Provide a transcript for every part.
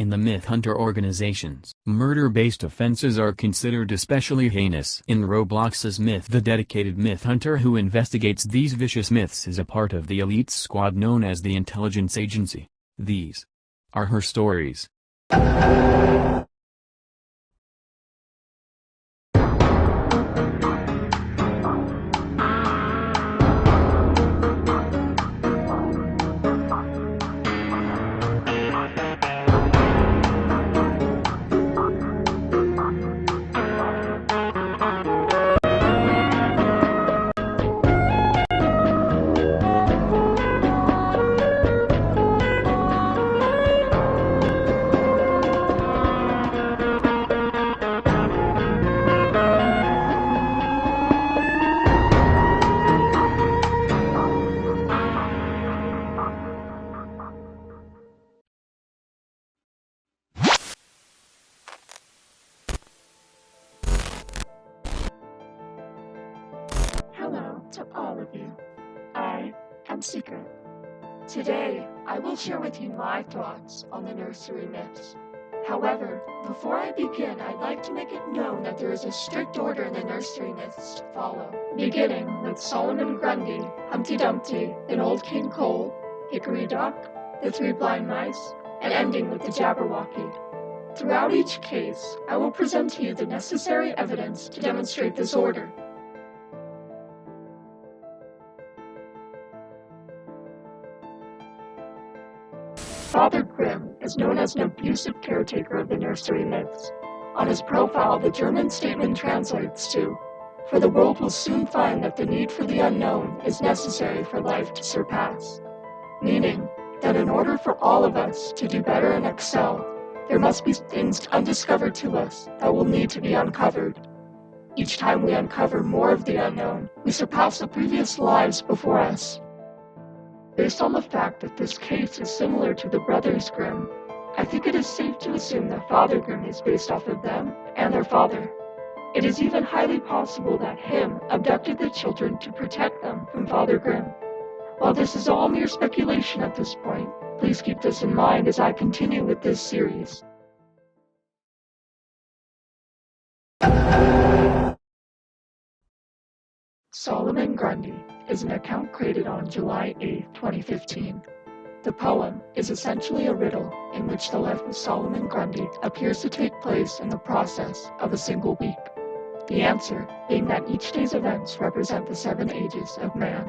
In the myth hunter organizations, murder-based offenses are considered especially heinous. In Roblox's Myth, the dedicated myth hunter who investigates these vicious myths is a part of the elite squad known as the Intelligence Agency. These are her stories. Hello to all of you. I am Secret. Today, I will share with you my thoughts on the nursery myths. However, before I begin, I'd like to make it known that there is a strict order in the nursery myths to follow, beginning with Solomon Grundy, Humpty Dumpty, and Old King Cole, Hickory Dock, the Three Blind Mice, and ending with the Jabberwocky. Throughout each case, I will present to you the necessary evidence to demonstrate this order. FatherGrimm is known as an abusive caretaker of the nursery myths. On his profile, the German statement translates to, "For the world will soon find that the need for the unknown is necessary for life to surpass," meaning that in order for all of us to do better and excel, there must be things undiscovered to us that will need to be uncovered. Each time we uncover more of the unknown, we surpass the previous lives before us. Based on the fact that this case is similar to the Brothers Grimm, I think it is safe to assume that FatherGrimm is based off of them and their father. It is even highly possible that him abducted the children to protect them from FatherGrimm. While this is all mere speculation at this point, please keep this in mind as I continue with this series. Solomon Grundy is an account created on July 8, 2015. The poem is essentially a riddle in which the life of Solomon Grundy appears to take place in the process of a single week. The answer being that each day's events represent the 7 ages of man.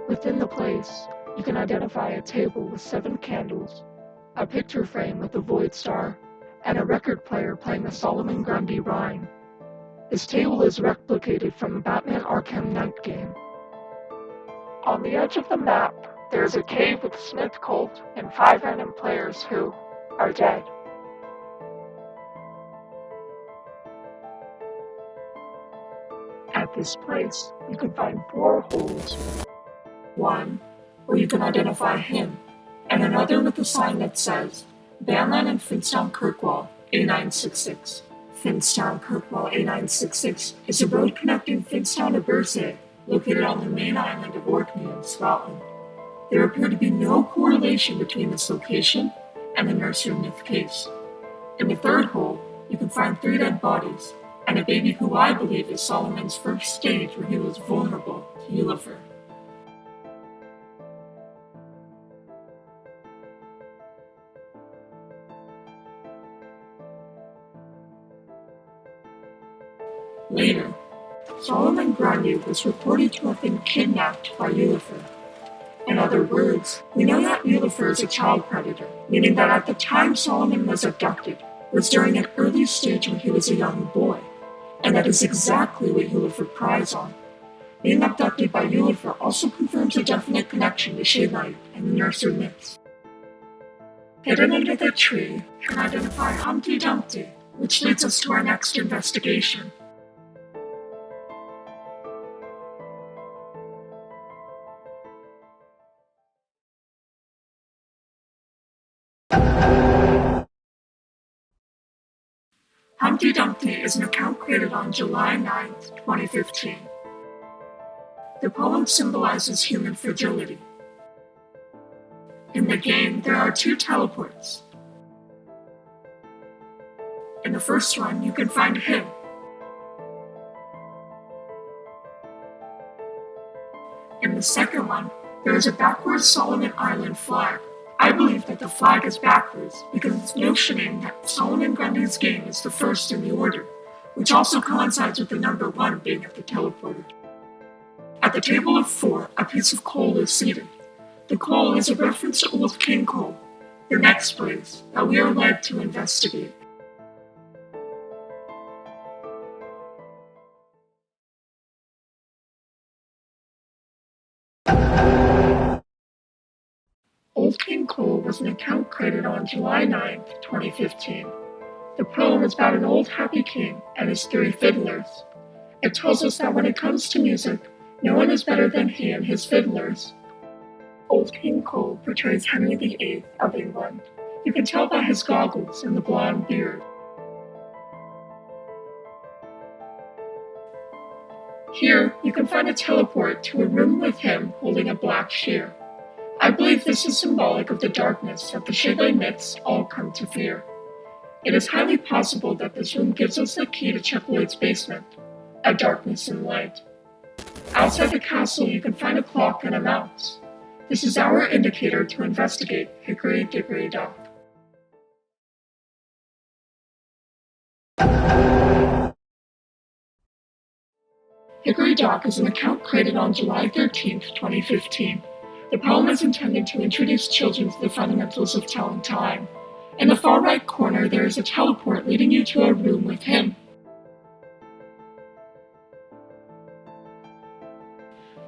Within the place, you can identify a table with 7 candles, a picture frame with a void star, and a record player playing the Solomon Grundy rhyme. This table is replicated from the Batman Arkham Knight game. On the edge of the map, there is a cave with Smith Colt and 5 random players who are dead. At this place, you can find 4 holes. One where you can identify him, and another with a sign that says, Banland and Finstown Kirkwall, A966. Finstown Kirkwall A966 is a road connecting Finstown to Bursay, located on the main island of Orkney in Scotland. There appeared to be no correlation between this location and the nursery myth case. In the 3rd hole, you can find 3 dead bodies, and a baby who I believe is Solomon's first stage where he was vulnerable to Ullifer. Later, Solomon Grundy was reported to have been kidnapped by Ullifer. In other words, we know that Ullifer is a child predator, meaning that at the time Solomon was abducted was during an early stage when he was a young boy, and that is exactly what Ullifer prides on. Being abducted by Ullifer also confirms a definite connection to Shadelight and the nursery myths. Hidden under the tree, you can identify Humpty Dumpty, which leads us to our next investigation. Humpty Dumpty is an account created on July 9, 2015. The poem symbolizes human fragility. In the game, there are 2 teleports, In the first one, you can find him. In the second one, there is a backwards Solomon Island flag. I believe that the flag is backwards because it's notioning that Solomon Grundy's game is the first in the order, which also coincides with the number 1 being at the teleporter. At the table of 4, a piece of coal is seated. The coal is a reference to Old King Coal, the next place that we are led to investigate. Old King Cole was an account created on July 9, 2015. The poem is about an old happy king and his 3 fiddlers. It tells us that when it comes to music, no one is better than he and his fiddlers. Old King Cole portrays Henry VIII of England. You can tell by his goggles and the blonde beard. Here, you can find a teleport to a room with him holding a black shear. I believe this is symbolic of the darkness that the Shadelight myths all come to fear. It is highly possible that this room gives us the key to Jabberwocke's basement, a darkness and light. Outside the castle, you can find a clock and a mouse. This is our indicator to investigate Hickory Dock. Hickory Dock is an account created on July 13, 2015. The poem is intended to introduce children to the fundamentals of telling time. In the far right corner, there is a teleport leading you to a room with him.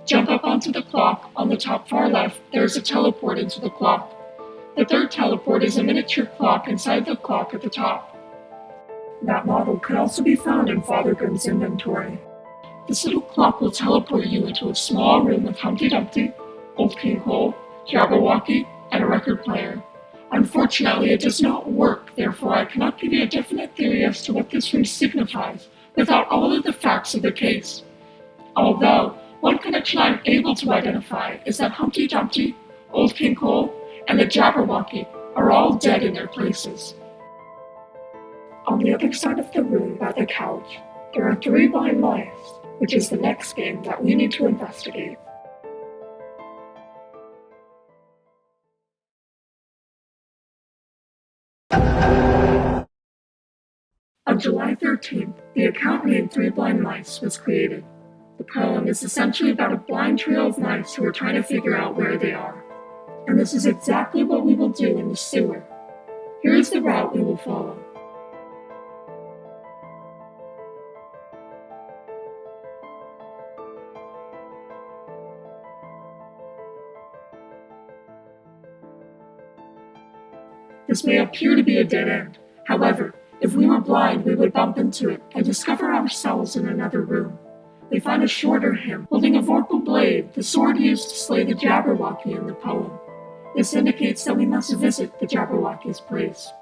Jump up onto the clock. On the top far left, there is a teleport into the clock. The third teleport is a miniature clock inside the clock at the top. That model can also be found in FatherGrimm's inventory. This little clock will teleport you into a small room with Humpty Dumpty, Old King Cole, Jabberwocky, and a record player. Unfortunately, it does not work, therefore I cannot give you a definite theory as to what this room signifies without all of the facts of the case. Although, one connection I am able to identify is that Humpty Dumpty, Old King Cole, and the Jabberwocky are all dead in their places. On the other side of the room by the couch, there are 3 blind mice, which is the next game that we need to investigate. On July 13th, the account named 3 Blind Mice was created. The poem is essentially about a blind trio of mice who are trying to figure out where they are. And this is exactly what we will do in the sewer. Here is the route we will follow. This may appear to be a dead end. However, if we were blind, we would bump into it and discover ourselves in another room. We find a shorter him holding a vorpal blade, the sword used to slay the Jabberwocky in the poem. This indicates that we must visit the Jabberwocky's place.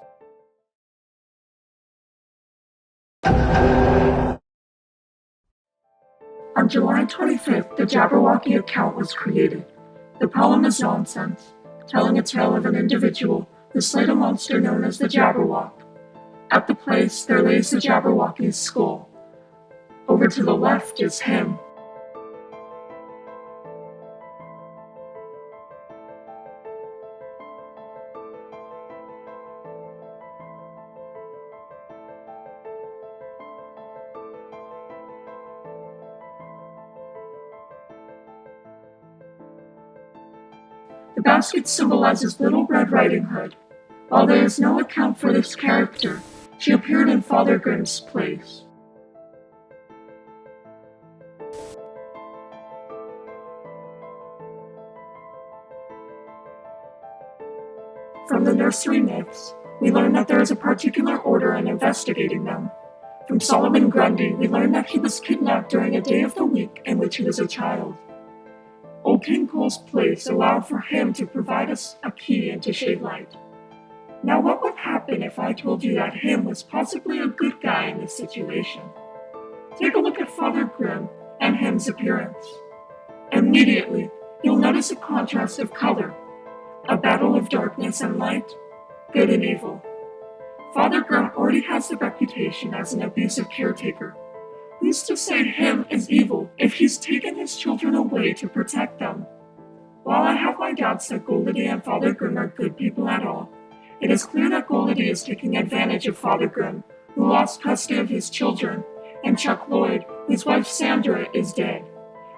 On July 25th, the Jabberwocky account was created. The poem is nonsense, telling a tale of an individual who slayed a monster known as the Jabberwock. At the place, there lays the Jabberwocky's skull. Over to the left is him. The basket symbolizes Little Red Riding Hood. While there is no account for this character, she appeared in FatherGrimm's place. From the Nursery Myths, we learn that there is a particular order in investigating them. From Solomon Grundy, we learn that he was kidnapped during a day of the week in which he was a child. Old King Cole's place allowed for him to provide us a key into Shadelight. Now what would happen if I told you that him was possibly a good guy in this situation? Take a look at FatherGrimm and him's appearance. Immediately, you'll notice a contrast of color, a battle of darkness and light, good and evil. FatherGrimm already has the reputation as an abusive caretaker. Who's to say him is evil if he's taken his children away to protect them? While I have my doubts that Grundy and FatherGrimm are good people at all, it is clear that Grundy is taking advantage of FatherGrimm, who lost custody of his children, and Chuck Lloyd, whose wife Sandra is dead.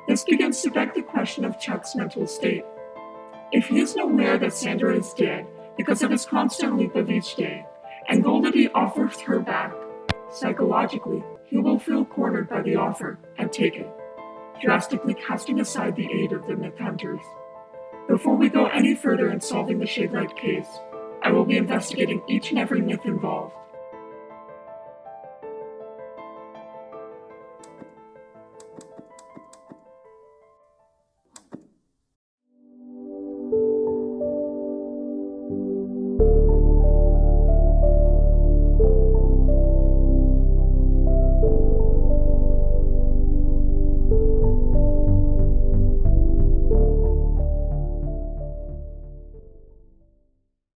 This begins to beg the question of Chuck's mental state. If he isn't aware that Sandra is dead because of his constant leap of each day, and Grundy offers her back, psychologically, he will feel cornered by the offer and take it, drastically casting aside the aid of the myth hunters. Before we go any further in solving the Shadelight case, I will be investigating each and every myth involved.